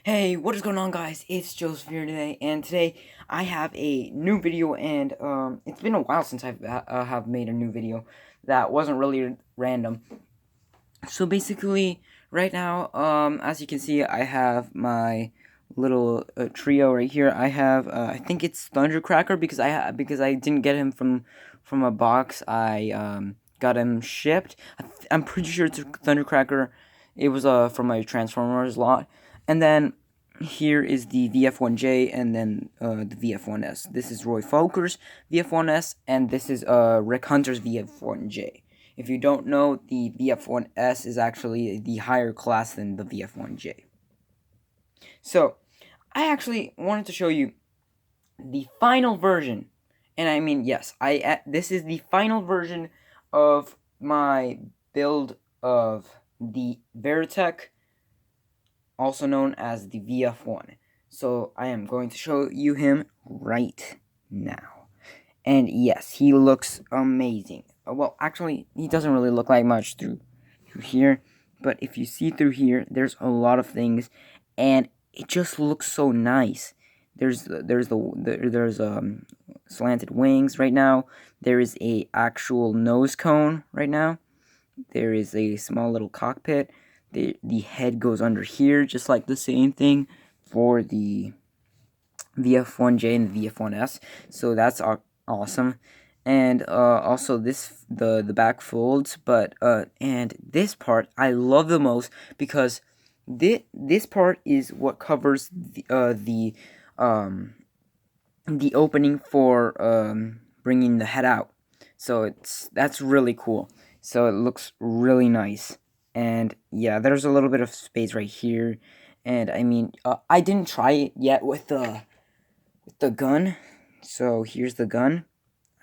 Hey, what is going on, guys? It's Joseph here today, and today I have a new video, and it's been a while since I've have made a new video that wasn't really random. So basically, right now, as you can see, I have my little trio right here. I have, I think it's Thundercracker because I didn't get him from a box. I got him shipped. I'm pretty sure it's Thundercracker. It was from my Transformers lot, and then here is the VF-1J and then the VF-1S. This is Roy Foker's VF-1S, and this is Rick Hunter's VF-1J. If you don't know, the VF-1S is actually the higher class than the VF-1J. So, I actually wanted to show you the final version, and I mean, yes, this is the final version of my build of the Veritech, also known as the VF-1. So I am going to show you him right now. And yes, he looks amazing. Well, actually, he doesn't really look like much through here, but if you see through here, there's a lot of things, and it just looks so nice. There's slanted wings right now. There is a actual nose cone right now. There is a small little cockpit. The head goes under here, just like the same thing for the VF-1J and the VF-1S. So that's awesome. And also the back folds, but and this part I love the most because this part is what covers the opening for bringing the head out. So that's really cool. So it looks really nice. And yeah, there's a little bit of space right here. And I mean, I didn't try it yet with the gun. So here's the gun.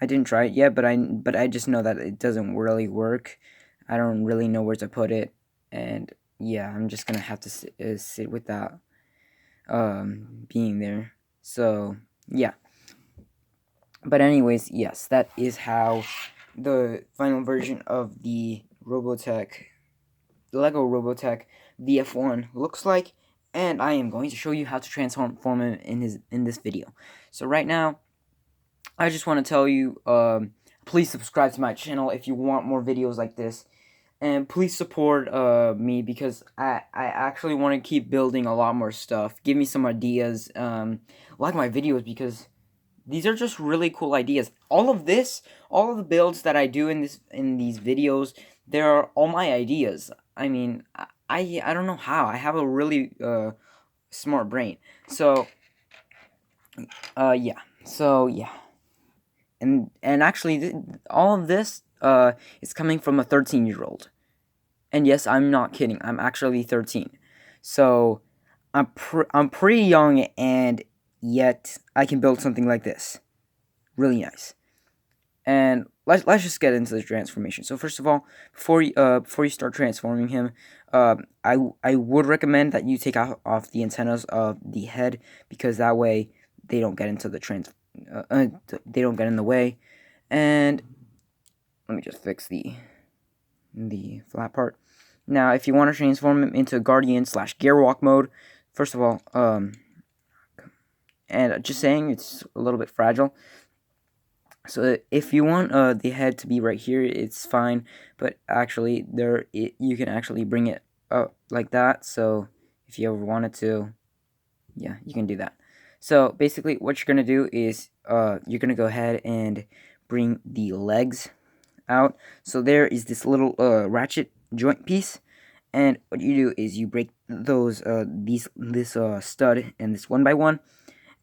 I didn't try it yet, but I just know that it doesn't really work. I don't really know where to put it, and yeah, I'm just gonna have to sit with that being there. So yeah. But anyways, yes, that is how the final version of the Lego Robotech VF1 looks like, and I am going to show you how to transform him in this video. So right now, I just want to tell you, please subscribe to my channel if you want more videos like this, and please support me because I actually want to keep building a lot more stuff. Give me some ideas, like my videos, because these are just really cool ideas. All of the builds that I do in these videos, they're all my ideas. I mean, I don't know how. I have a really smart brain. So yeah. So yeah. And actually all of this is coming from a 13-year-old. And yes, I'm not kidding. I'm actually 13. So I'm pretty young, and yet I can build something like this. Really nice. And let's just get into the transformation. So first of all, before you start transforming him, I would recommend that you take off the antennas of the head, because that way they don't get into the they don't get in the way. And let me just fix the flat part. Now, if you want to transform him into Guardian / Gearwalk mode, first of all, and just saying, it's a little bit fragile. So if you want the head to be right here, it's fine. But actually, you can actually bring it up like that. So if you ever wanted to, yeah, you can do that. So basically, what you're gonna do is you're gonna go ahead and bring the legs out. So there is this little ratchet joint piece, and what you do is you break those this stud and this one by one,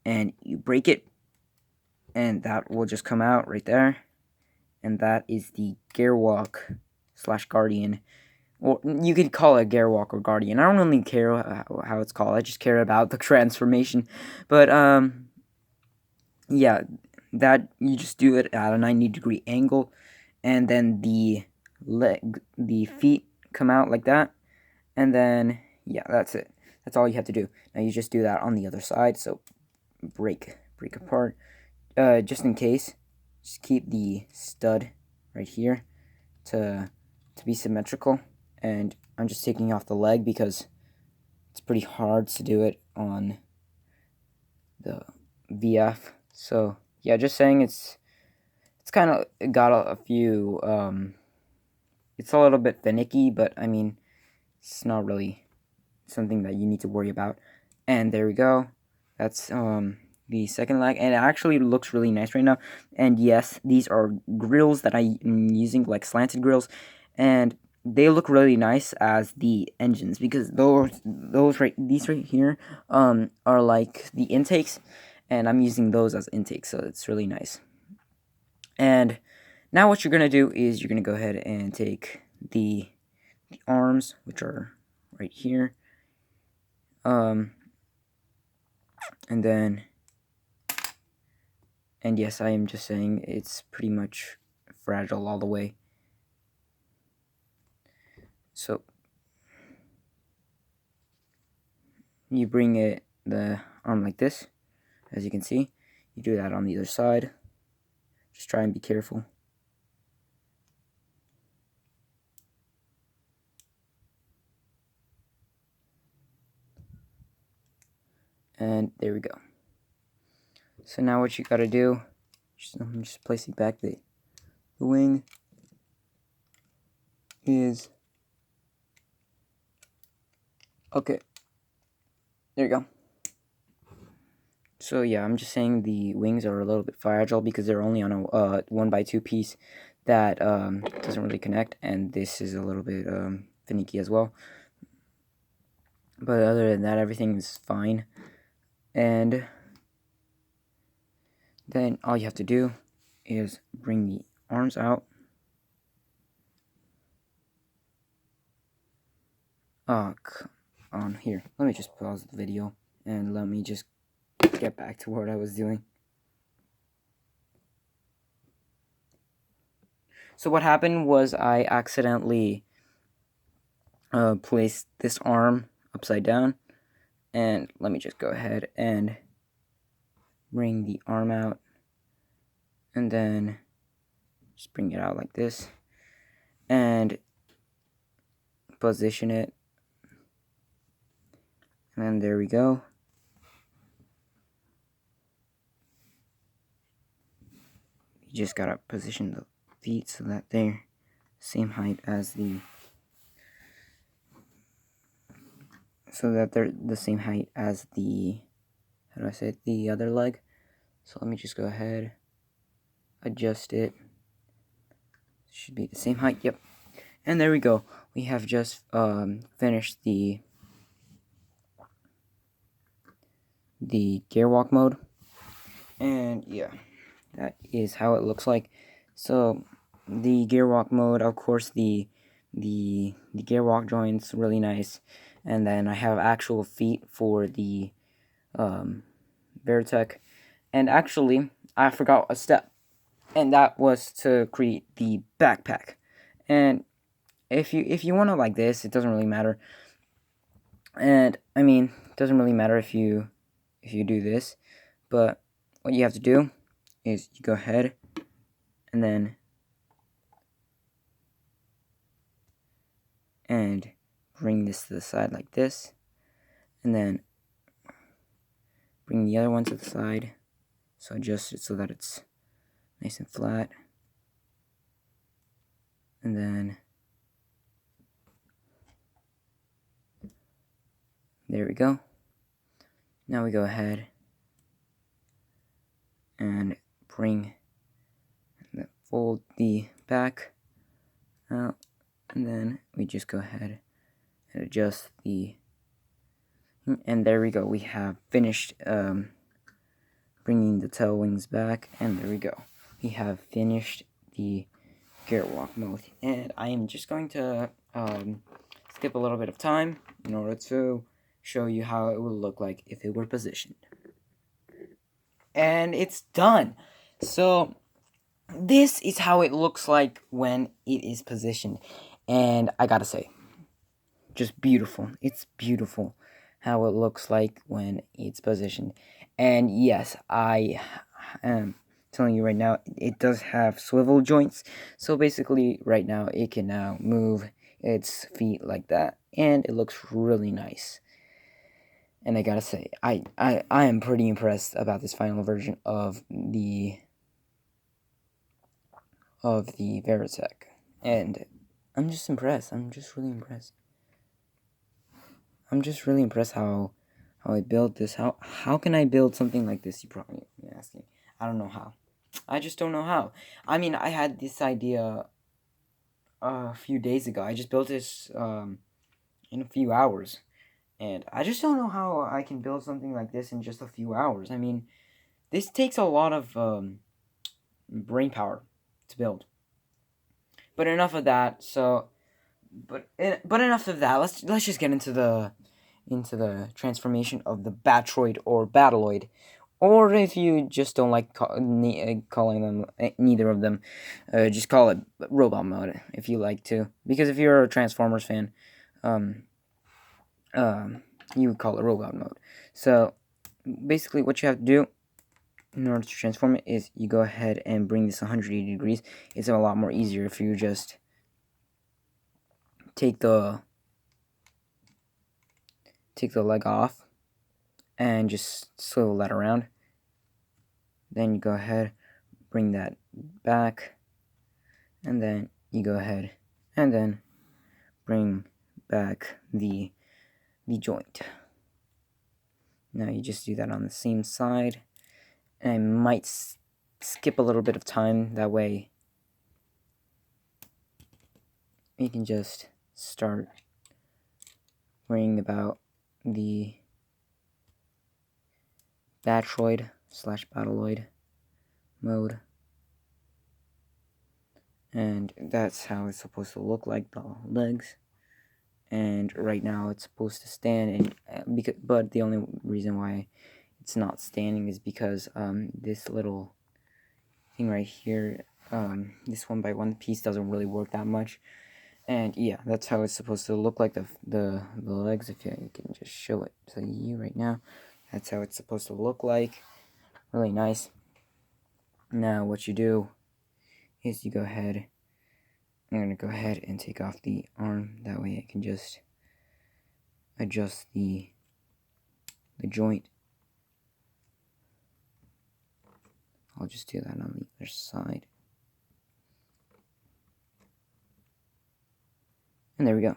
and you break it, and that will just come out right there. And that is the Gearwalk / Guardian. Well, you could call it Gearwalk or Guardian. I don't really care how it's called. I just care about the transformation. But yeah, that you just do it at a 90-degree angle, and then the feet come out like that, and then yeah, that's it. That's all you have to do. Now you just do that on the other side. So break apart. Just in case, just keep the stud right here to be symmetrical. And I'm just taking off the leg because it's pretty hard to do it on the VF. So yeah, just saying it's kind of got a few it's a little bit finicky, but I mean it's not really something that you need to worry about. And there we go. That's the second leg, and it actually looks really nice right now. And yes, these are grills that I'm using, like slanted grills, and they look really nice as the engines, because these right here are like the intakes, and I'm using those as intakes, so it's really nice. And now what you're gonna do is you're gonna go ahead and take the arms, which are right here, and then, and yes, I am just saying it's pretty much fragile all the way. So you bring the arm like this, as you can see. You do that on the other side. Just try and be careful. And there we go. So now what you gotta do, I'm just placing back the wing, is, okay, there you go. So yeah, I'm just saying the wings are a little bit fragile because they're only on a 1x2 piece that doesn't really connect, and this is a little bit finicky as well. But other than that, everything is fine. And then all you have to do is bring the arms out. Oh, come on, here. Let me just pause the video and let me just get back to what I was doing. So what happened was I accidentally placed this arm upside down, and let me just go ahead and bring the arm out, and then just bring it out like this, and position it, and then there we go. You just gotta position the feet so that they're same height as the how do I say it, the other leg. So let me just go ahead, adjust it. Should be the same height, yep. And there we go. We have just finished the gear walk mode. And yeah, that is how it looks like. So the gear walk mode, of course, the gear walk joints really nice, and then I have actual feet for the Robotech. And actually, I forgot a step, and that was to create the backpack. And if you want to like this, it doesn't really matter. And I mean, it doesn't really matter if you do this, but what you have to do is you go ahead and then bring this to the side like this, and then bring the other one to the side. So adjust it so that it's nice and flat, and then there we go. Now we go ahead and fold the back out, and then we just go ahead and adjust and there we go. We have finished bringing the tail wings back, and there we go. We have finished the gear walk mode, and I am just going to skip a little bit of time in order to show you how it will look like if it were positioned. And it's done. So this is how it looks like when it is positioned, and I gotta say, just beautiful. It's beautiful how it looks like when it's positioned. And yes, I am telling you right now, it does have swivel joints, so basically right now it can now move its feet like that, and it looks really nice. And I gotta say, I am pretty impressed about this final version of the Veritech. And I'm just impressed. I'm just really impressed. I'm just really impressed how I built this. How can I build something like this? You probably be asking. I don't know how. I just don't know how. I mean, I had this idea a few days ago. I just built this in a few hours, and I just don't know how I can build something like this in just a few hours. I mean, this takes a lot of brain power to build. But enough of that. So, but enough of that. Let's just get into the transformation of the Batroid or Battloid, or if you just don't like calling them neither of them, just call it Robot Mode if you like to. Because if you're a Transformers fan, um, you would call it Robot Mode. So basically, what you have to do in order to transform it is you go ahead and bring this 180 degrees. It's a lot more easier if you just take the leg off and just swivel that around. Then you go ahead, bring that back, and then you go ahead and then bring back the joint. Now you just do that on the same side, and I might skip a little bit of time, that way you can just start worrying about the Batroid / Battloid mode. And that's how it's supposed to look like, the legs. And right now it's supposed to stand, and but the only reason why it's not standing is because this little thing right here, this 1x1 piece doesn't really work that much. And yeah, that's how it's supposed to look like, the legs. If you can just show it to you right now, that's how it's supposed to look like. Really nice. Now what you do is you go ahead. I'm gonna go ahead and take off the arm. That way I can just adjust the joint. I'll just do that on the other side. And there we go.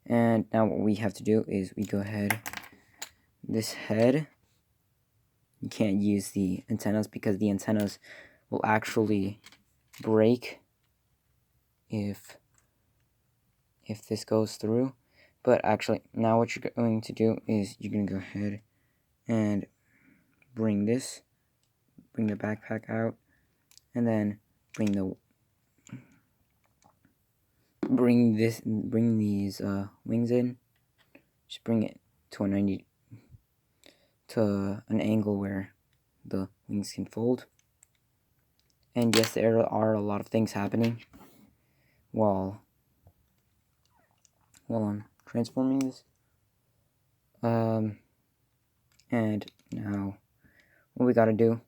And now what we have to do is we go ahead, this head, you can't use the antennas because the antennas will actually break if this goes through. But actually, now what you're going to do is you're going to go ahead and bring the backpack out, and then bring these wings in. Just bring it to an angle where the wings can fold. And yes, there are a lot of things happening while I'm transforming this. And now what we gotta do,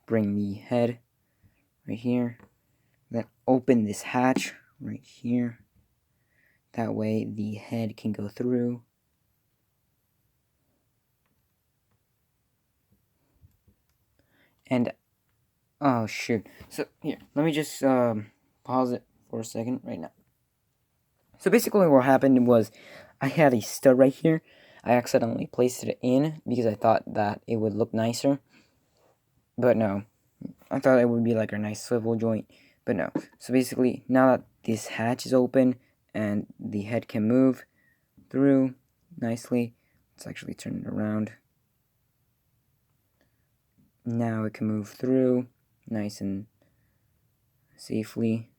bring the head right here, then open this hatch right here. That way the head can go through. And oh shoot. So here, let me just pause it for a second right now. So basically what happened was I had a stud right here. I accidentally placed it in because I thought that it would look nicer. But no. I thought it would be like a nice swivel joint. But no. So basically, now that this hatch is open and the head can move through nicely, let's actually turn it around. Now it can move through nice and safely.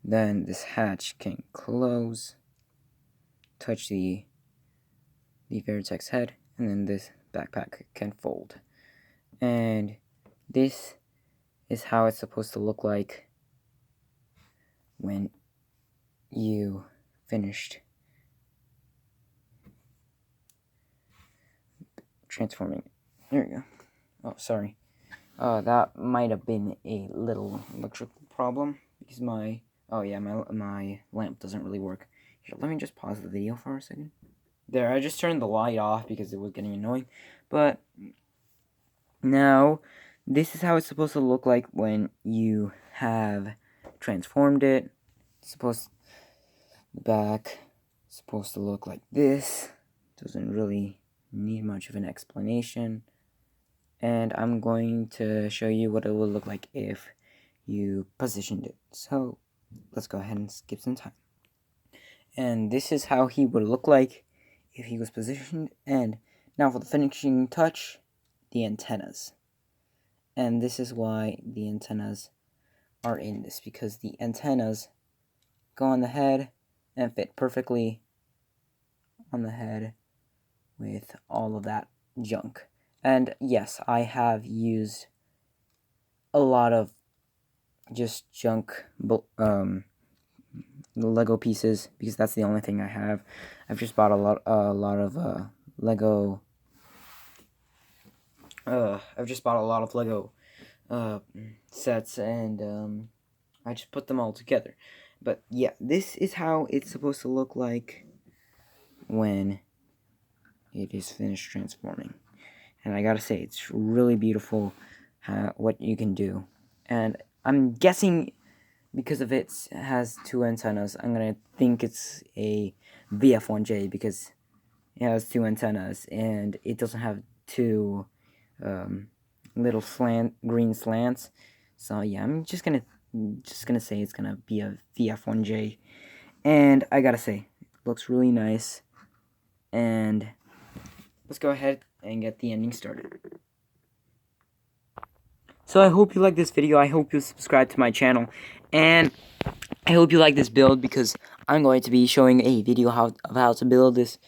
Then this hatch can close, touch the Veritech's head, and then this backpack can fold. And this is how it's supposed to look like when you finished transforming it. There you go. Oh, sorry. That might have been a little electrical problem because my lamp doesn't really work. Here, let me just pause the video for a second. There, I just turned the light off because it was getting annoying. But now, this is how it's supposed to look like when you have transformed it. It's supposed the back supposed to look like this. Doesn't really need much of an explanation. And I'm going to show you what it will look like if you positioned it. So let's go ahead and skip some time. And this is how he would look like if he was positioned. And now for the finishing touch, the antennas. And this is why the antennas are in this, because the antennas go on the head and fit perfectly on the head with all of that junk. And yes, I have used a lot of just junk Lego pieces because that's the only thing I have. I've just bought a lot of Lego. I've just bought a lot of Lego sets, and I just put them all together. But yeah, this is how it's supposed to look like when it is finished transforming. And I gotta say, it's really beautiful what you can do. And I'm guessing because of it has two antennas, I'm gonna think it's a VF-1J because it has two antennas and it doesn't have two little green slants. So yeah, I'm just gonna say it's gonna be a VF-1J. And I gotta say, it looks really nice. And let's go ahead and get the ending started. So I hope you like this video. I hope you subscribe to my channel. And I hope you like this build because I'm going to be showing a video of how to build this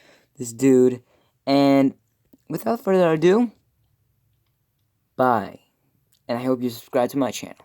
dude. And without further ado, bye. And I hope you subscribe to my channel.